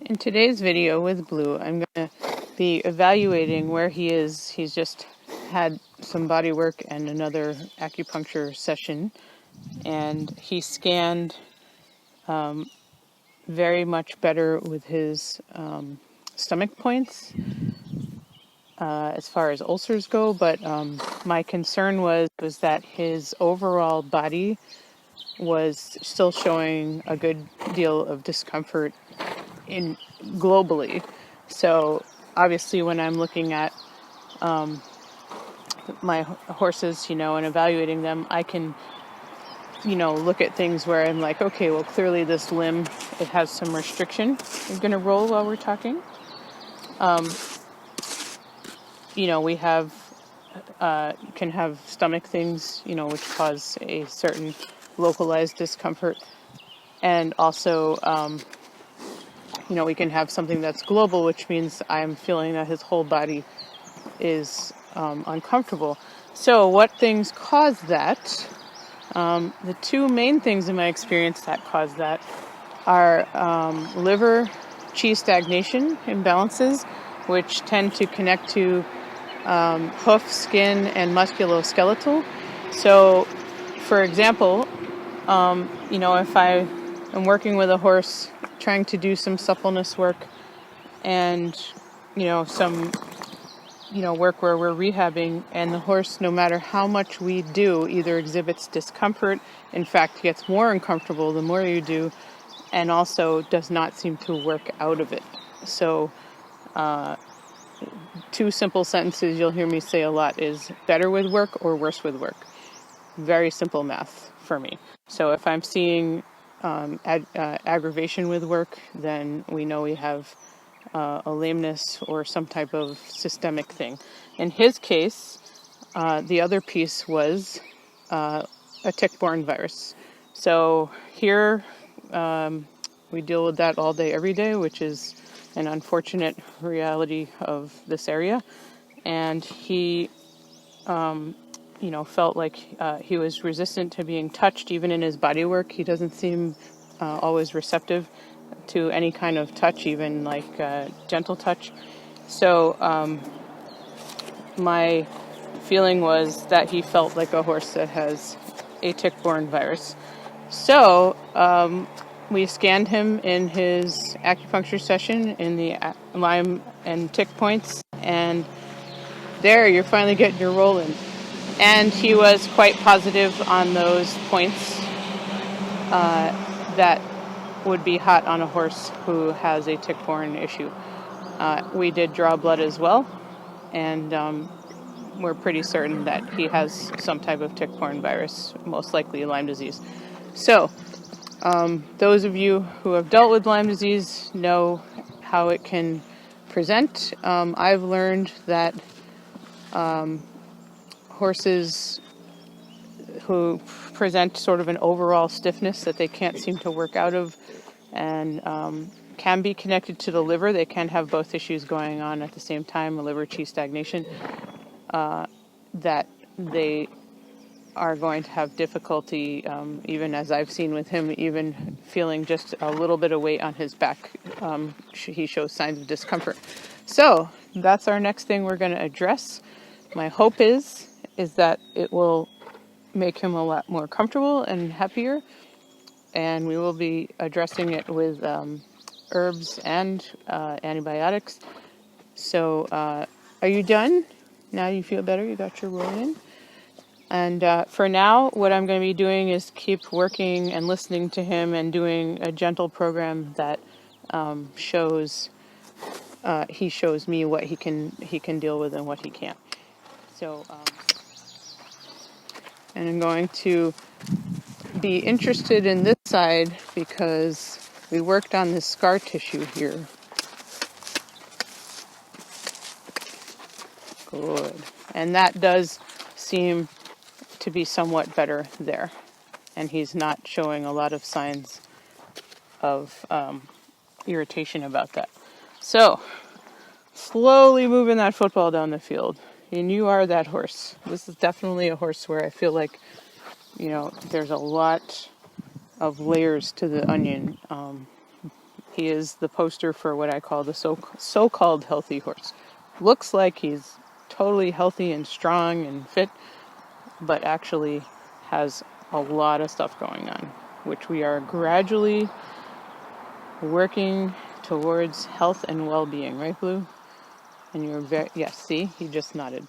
In today's video with Blue, I'm going to be evaluating where he is. He's just had some body work and another acupuncture session, and he scanned very much better with his stomach points as far as ulcers go, but my concern was that his overall body was still showing a good deal of discomfort in globally. So obviously when I'm looking at my horses, and evaluating them, I can, look at things where I'm like, okay, well, clearly this limb, it has some restriction. I'm going to roll while we're talking. We have, can have stomach things, which cause a certain localized discomfort. And also, we can have something that's global, which means I'm feeling that his whole body is uncomfortable. So what things cause that? The two main things in my experience that cause that are liver qi stagnation imbalances, which tend to connect to hoof, skin, and musculoskeletal. So, for example, if I am working with a horse, trying to do some suppleness work and, some, work where we're rehabbing, and the horse, no matter how much we do, either exhibits discomfort, in fact, gets more uncomfortable the more you do, and also does not seem to work out of it. So, two simple sentences you'll hear me say a lot is better with work or worse with work. Very simple math for me. So if I'm seeing aggravation with work, then we know we have a lameness or some type of systemic thing. In his case, the other piece was a tick-borne virus. So here we deal with that all day, every day, which is an unfortunate reality of this area. And he, felt like he was resistant to being touched, even in his body work. He doesn't seem always receptive to any kind of touch, even like gentle touch. So my feeling was that he felt like a horse that has a tick-borne virus. So we scanned him in his acupuncture session in the Lyme and tick points, and there you're finally getting your roll in. And he was quite positive on those points that would be hot on a horse who has a tick-borne issue. We did draw blood as well, and we're pretty certain that he has some type of tick-borne virus, most likely Lyme disease. So, those of you who have dealt with Lyme disease know how it can present. I've learned that horses who present sort of an overall stiffness that they can't seem to work out of and can be connected to the liver. They can have both issues going on at the same time, a liver qi stagnation, that they are going to have difficulty, even as I've seen with him, even feeling just a little bit of weight on his back. He shows signs of discomfort. So that's our next thing we're going to address. My hope is that it will make him a lot more comfortable and happier, and we will be addressing it with herbs and antibiotics. So are you done? Now you feel better? You got your roll in? And for now, what I'm going to be doing is keep working and listening to him and doing a gentle program that shows me what he can deal with and what he can't. So, and I'm going to be interested in this side because we worked on this scar tissue here. Good. And that does seem to be somewhat better there. And he's not showing a lot of signs of irritation about that. So, slowly moving that football down the field. And you are that horse. This is definitely a horse where I feel like, there's a lot of layers to the onion. He is the poster for what I call the so-called healthy horse. Looks like he's totally healthy and strong and fit, but actually has a lot of stuff going on, which we are gradually working towards health and well-being, right, Blue? And you're yes, see, he just nodded.